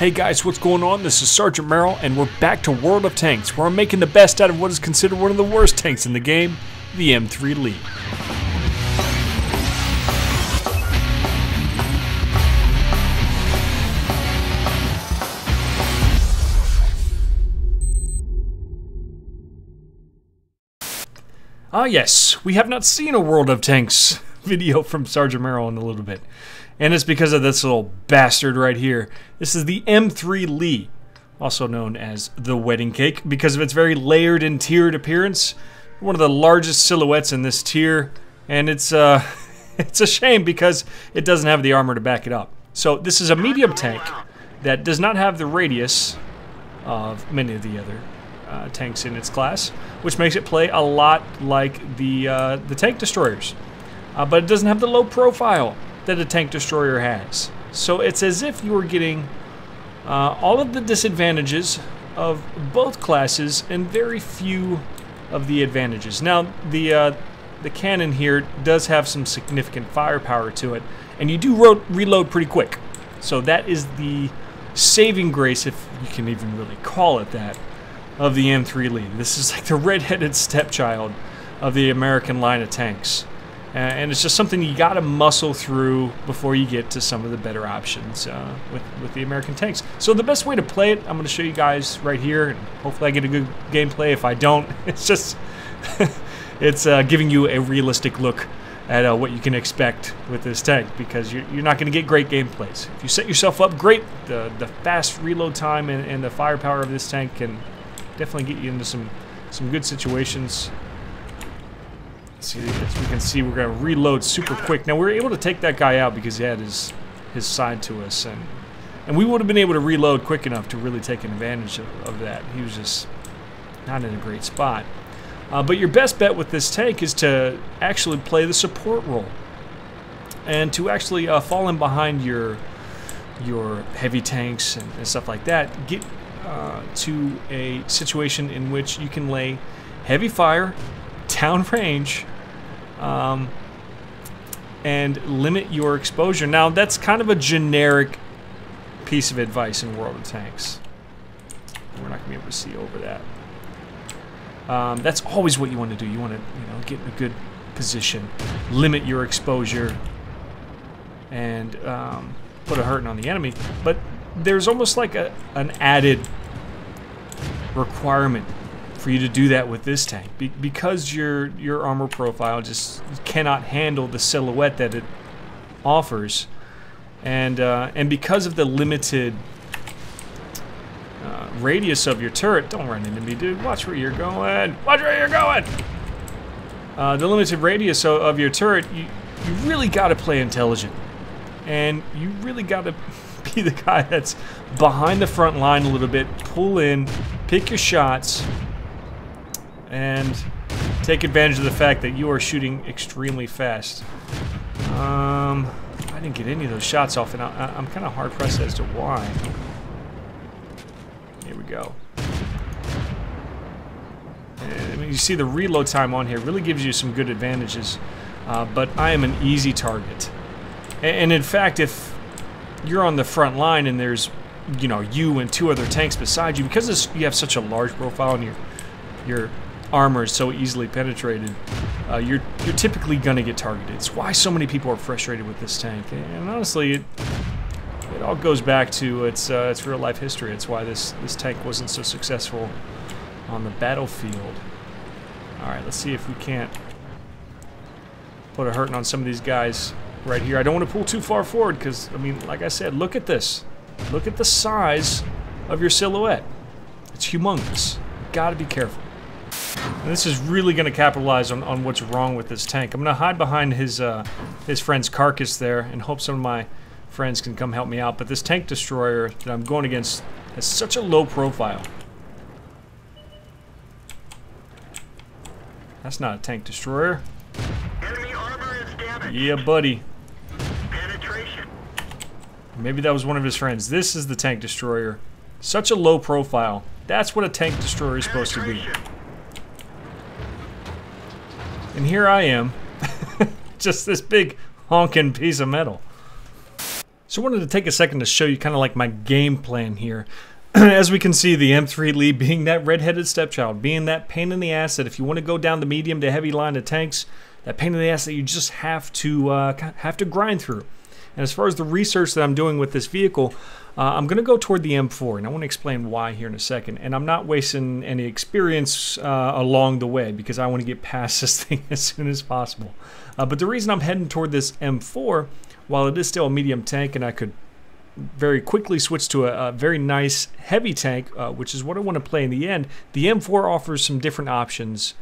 Hey guys, what's going on? This is Sergeant Merrill, and we're back to World of Tanks, where I'm making the best out of what is considered one of the worst tanks in the game, the M3 Lee. Ah yes, we have not seen a World of Tanks video from Sergeant Merrill in a little bit. And it's because of this little bastard right here. This is the M3 Lee, also known as the wedding cake, because of its very layered and tiered appearance. One of the largest silhouettes in this tier, and it's it's a shame because it doesn't have the armor to back it up. So this is a medium tank that does not have the radius of many of the other tanks in its class, which makes it play a lot like the tank destroyers, but it doesn't have the low profile that a tank destroyer has. So it's as if you were getting all of the disadvantages of both classes and very few of the advantages. Now the cannon here does have some significant firepower to it, and you do reload pretty quick. So that is the saving grace, if you can even really call it that, of the M3 Lee. This is like the red-headed stepchild of the American line of tanks. And it's just something you gotta muscle through before you get to some of the better options with the American tanks. So the best way to play it, I'm gonna show you guys right here, and hopefully I get a good gameplay. If I don't, it's just it's giving you a realistic look at what you can expect with this tank, because you're not gonna get great gameplays. If you set yourself up great, the fast reload time and the firepower of this tank can definitely get you into some good situations. See, as we can see, we're going to reload super quick. Now, we were able to take that guy out because he had his side to us, and we would have been able to reload quick enough to really take advantage of that. He was just not in a great spot. But your best bet with this tank is to actually play the support role, and to actually fall in behind your heavy tanks and stuff like that. Get to a situation in which you can lay heavy fire, down range, and limit your exposure. Now, that's kind of a generic piece of advice in World of Tanks. We're not going to be able to see over that. That's always what you want to do. You want to, get in a good position, limit your exposure, and put a hurting on the enemy. But there's almost like an added requirement for you to do that with this tank, because your armor profile just cannot handle the silhouette that it offers, and because of the limited radius of your turret. Don't run into me, dude. Watch where you're going. Watch where you're going. The limited radius of your turret, you really got to play intelligent, and you really got to be the guy that's behind the front line a little bit. Pull in, pick your shots, and take advantage of the fact that you are shooting extremely fast. I didn't get any of those shots off, and I'm kind of hard-pressed as to why. Here we go. And, I mean, you see the reload time on here really gives you some good advantages, but I am an easy target. And in fact, if you're on the front line and there's, you and two other tanks beside you, because you have such a large profile and your armor is so easily penetrated, you're typically gonna get targeted. It's why so many people are frustrated with this tank, and honestly, it all goes back to its real life history. It's why this tank wasn't so successful on the battlefield. All right, let's see if we can't put a hurting on some of these guys right here. I don't want to pull too far forward because, I mean, like I said, look at this. Look at the size of your silhouette. It's humongous. You gotta be careful. And this is really going to capitalize on what's wrong with this tank. I'm going to hide behind his friend's carcass there and hope some of my friends can come help me out. But this tank destroyer that I'm going against has such a low profile. That's not a tank destroyer. Enemy armor is damaged. Yeah, buddy. Penetration. Maybe that was one of his friends. This is the tank destroyer. Such a low profile. That's what a tank destroyer is supposed to be. And here I am, just this big honking piece of metal. So I wanted to take a second to show you kind of like my game plan here. As we can see, the M3 Lee being that red-headed stepchild, being that pain in the ass that if you want to go down the medium to heavy line of tanks, that pain in the ass that you just have to grind through. And as far as the research that I'm doing with this vehicle, I'm going to go toward the M4, and I want to explain why here in a second. And I'm not wasting any experience along the way because I want to get past this thing as soon as possible. But the reason I'm heading toward this M4, while it is still a medium tank and I could very quickly switch to a very nice heavy tank, which is what I want to play in the end, the M4 offers some different options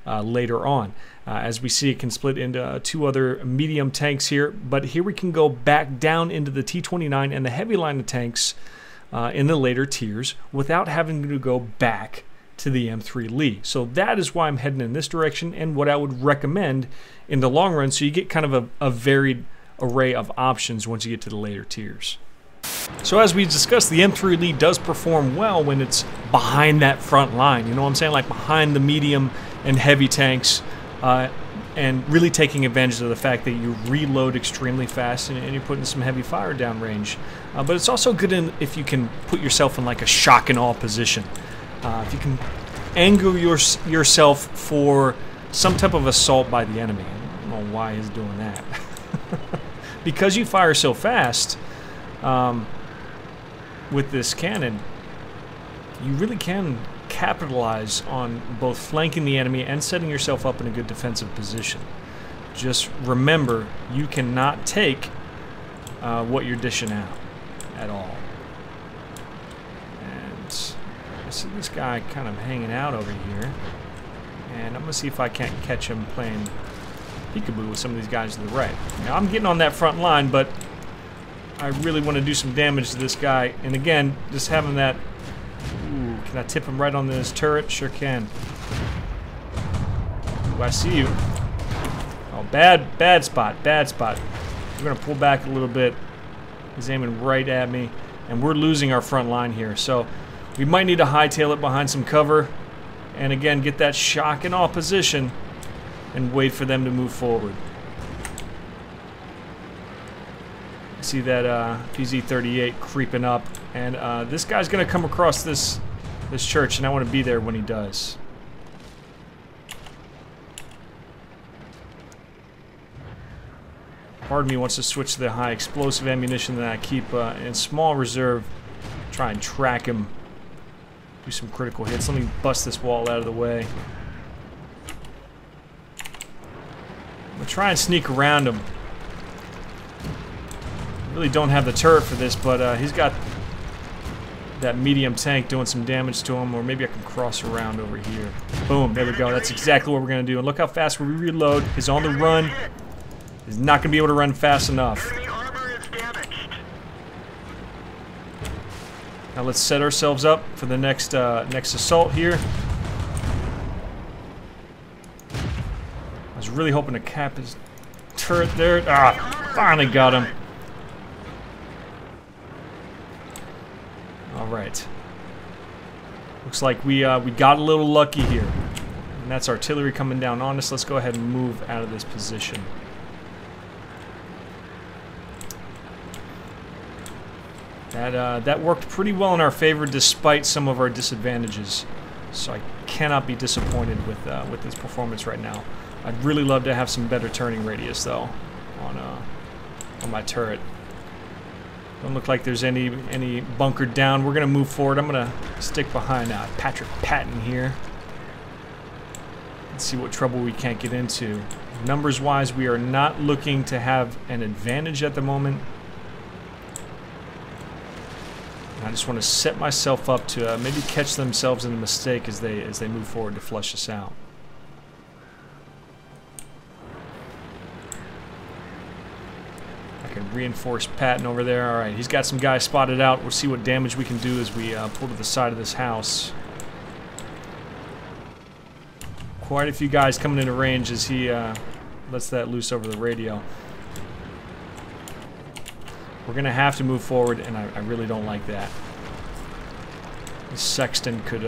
later on. As we see, it can split into two other medium tanks here, but here we can go back down into the T-29 and the heavy line of tanks in the later tiers without having to go back to the M3 Lee. So that is why I'm heading in this direction and what I would recommend in the long run, so you get kind of a varied array of options once you get to the later tiers. So as we discussed, the M3 Lee does perform well when it's behind that front line. You know what I'm saying? Like behind the medium and heavy tanks, and really taking advantage of the fact that you reload extremely fast and you're putting some heavy fire down range. But it's also good if you can put yourself in like a shock and awe position. If you can angle yourself for some type of assault by the enemy. I don't know why he's doing that. Because you fire so fast with this cannon, you really can capitalize on both flanking the enemy and setting yourself up in a good defensive position. Just remember, you cannot take what you're dishing out at all. And I see this guy kind of hanging out over here, and I'm gonna see if I can't catch him playing peekaboo with some of these guys to the right. Now I'm getting on that front line, but I really want to do some damage to this guy, and again, just having that. Ooh, can I tip him right on this turret? Sure can. Ooh, I see you. Oh, bad spot, bad spot. We're gonna pull back a little bit. He's aiming right at me, and we're losing our front line here. So we might need to hightail it behind some cover, and again get that shock and awe position, and wait for them to move forward. See that PZ-38 creeping up, and this guy's gonna come across this church, and I want to be there when he does. Part of me wants to switch to the high explosive ammunition that I keep in small reserve, try and track him, do some critical hits. Let me bust this wall out of the way. I'm gonna try and sneak around him. Really don't have the turret for this, but he's got that medium tank doing some damage to him, or maybe I can cross around over here. Boom, there we go. That's exactly what we're going to do. And look how fast we reload. He's on the run. He's not going to be able to run fast enough. Enemy armor is damaged. Now let's set ourselves up for the next assault here. I was really hoping to cap his turret there. Ah, finally got him. Alright. Looks like we got a little lucky here. And that's artillery coming down on us. Let's go ahead and move out of this position. That worked pretty well in our favor despite some of our disadvantages. So I cannot be disappointed with this performance right now. I'd really love to have some better turning radius though on my turret. Don't look like there's any bunkered down. We're gonna move forward. I'm gonna stick behind Patrick Patton here. Let's see what trouble we can't get into. Numbers wise, we are not looking to have an advantage at the moment. I just want to set myself up to maybe catch themselves in a mistake as they move forward to flush us out. Can reinforce Patton over there. Alright, he's got some guys spotted out. We'll see what damage we can do as we pull to the side of this house. Quite a few guys coming into range as he lets that loose over the radio. We're going to have to move forward, and I really don't like that. This Sexton could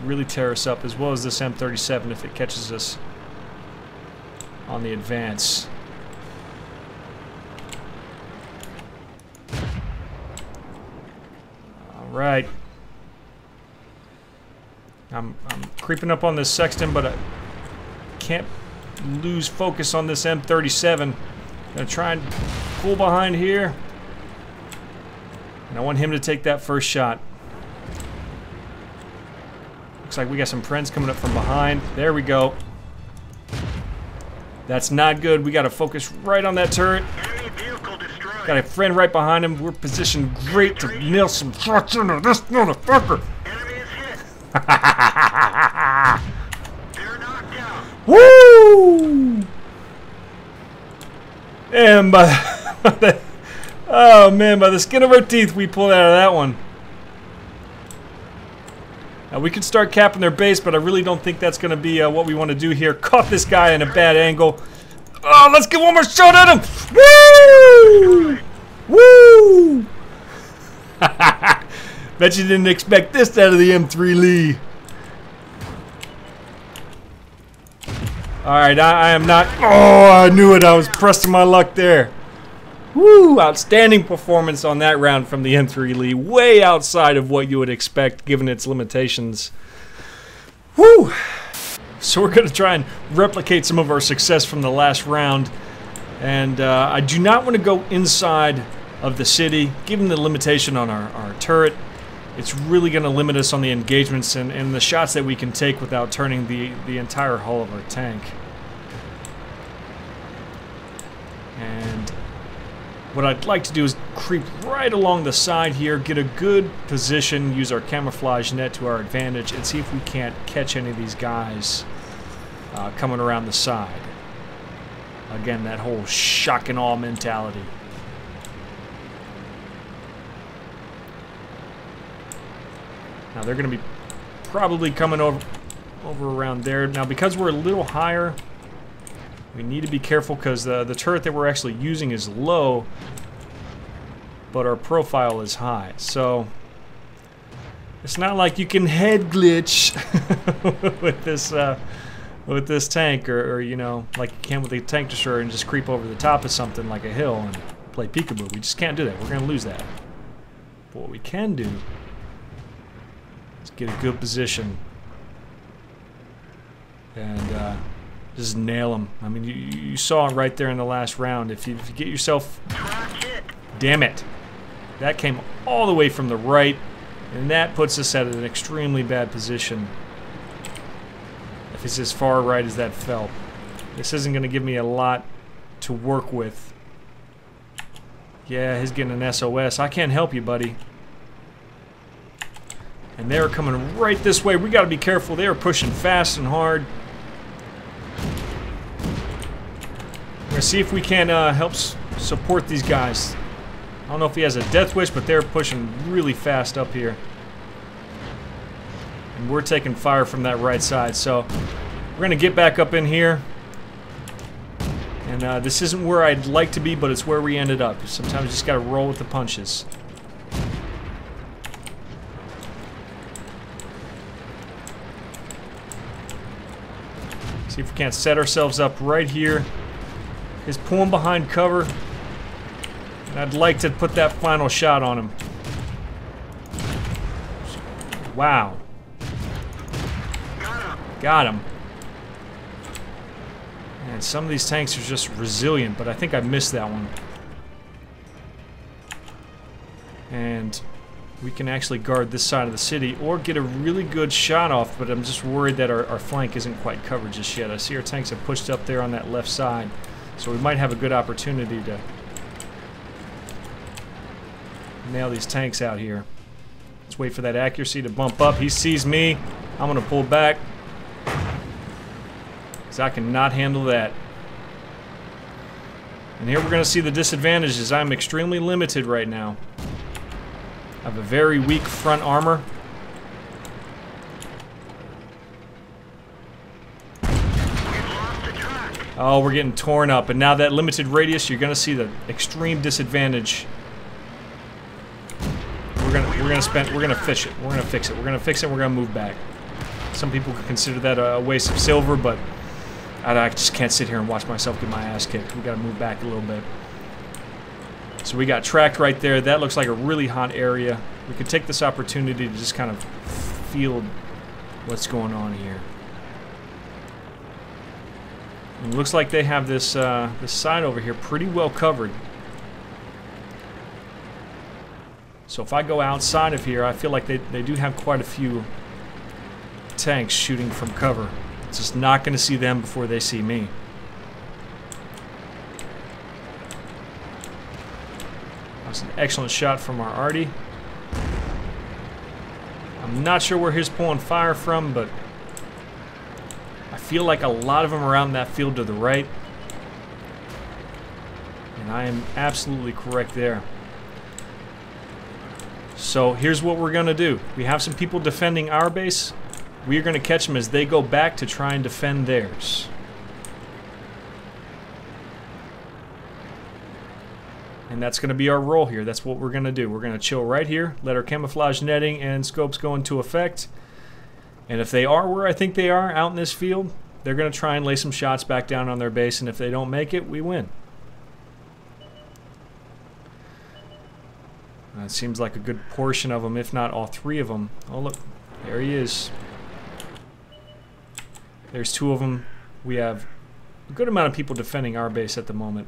really tear us up, as well as this M37 if it catches us on the advance. Alright. I'm creeping up on this sexton, but I can't lose focus on this M37. Gonna try and pull behind here. And I want him to take that first shot. Looks like we got some friends coming up from behind. There we go. That's not good. We gotta focus right on that turret. Enemy vehicle destroyed. Got a friend right behind him. We're positioned great to nail some shots into this motherfucker. Enemy is hit. They're knocked out. Woo! And by oh man, by the skin of our teeth, we pulled out of that one. Now we can start capping their base, but I really don't think that's going to be what we want to do here. Caught this guy in a bad angle. Oh, let's get one more shot at him! Woo! Woo! Bet you didn't expect this out of the M3 Lee. Alright, I am not... Oh, I knew it. I was pressing my luck there. Woo! Outstanding performance on that round from the M3 Lee. Way outside of what you would expect given its limitations. Woo! So we're going to try and replicate some of our success from the last round. And I do not want to go inside of the city. Given the limitation on our turret, it's really going to limit us on the engagements and the shots that we can take without turning the entire hull of our tank. And what I'd like to do is creep right along the side here, get a good position, use our camouflage net to our advantage, and see if we can't catch any of these guys coming around the side. Again, that whole shock and awe mentality. Now they're going to be probably coming over around there. Now because we're a little higher, we need to be careful because the turret that we're actually using is low, but our profile is high. So it's not like you can head glitch with this tank, or you know, like you can with a tank destroyer and just creep over the top of something like a hill and play peekaboo. We just can't do that. We're going to lose that. But what we can do is get a good position and just nail them. I mean, you saw it right there in the last round. If you get yourself... Damn it. That came all the way from the right, and that puts us at an extremely bad position. If it's as far right as that felt. This isn't going to give me a lot to work with. Yeah, he's getting an SOS. I can't help you, buddy. And they're coming right this way. We got to be careful. They are pushing fast and hard. We're going to see if we can help support these guys. I don't know if he has a death wish, but they're pushing really fast up here. And we're taking fire from that right side. So we're going to get back up in here. And this isn't where I'd like to be, but it's where we ended up. Sometimes you just got to roll with the punches. See if we can't set ourselves up right here. He's pulling behind cover. And I'd like to put that final shot on him. Wow. Got him. And some of these tanks are just resilient, but I think I missed that one. And we can actually guard this side of the city or get a really good shot off, but I'm just worried that our flank isn't quite covered just yet. I see our tanks have pushed up there on that left side, so we might have a good opportunity to nail these tanks out here. Let's wait for that accuracy to bump up. He sees me. I'm going to pull back because I cannot handle that. And here we're going to see the disadvantages. I'm extremely limited right now. I have a very weak front armor. Oh, we're getting torn up, and now that limited radius, you're gonna see the extreme disadvantage. We're gonna fix it. We're gonna fix it. We're gonna move back. Some people could consider that a waste of silver, but I just can't sit here and watch myself get my ass kicked. We gotta move back a little bit. So we got tracked right there. That looks like a really hot area. we could take this opportunity to just kind of feel what's going on here. It looks like they have this this side over here pretty well covered. So if I go outside of here, I feel like they do have quite a few tanks shooting from cover. It's just not going to see them before they see me. That's an excellent shot from our Artie. I'm not sure where he's pulling fire from, but I feel like a lot of them are out in that field to the right. And I am absolutely correct there. So here's what we're going to do. We have some people defending our base. We are going to catch them as they go back to try and defend theirs. And that's going to be our role here. That's what we're going to do. We're going to chill right here, let our camouflage netting and scopes go into effect. And if they are where I think they are, out in this field, they're going to try and lay some shots back down on their base, and if they don't make it, we win. It seems like a good portion of them, if not all three of them. Oh, look. There he is. There's two of them. We have a good amount of people defending our base at the moment.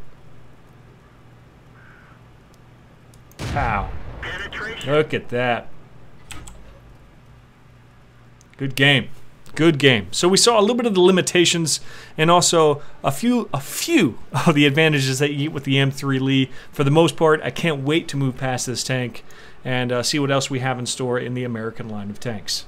Pow. Look at that. Good game. Good game. So we saw a little bit of the limitations and also a few of the advantages that you get with the M3 Lee. For the most part, I can't wait to move past this tank and see what else we have in store in the American line of tanks.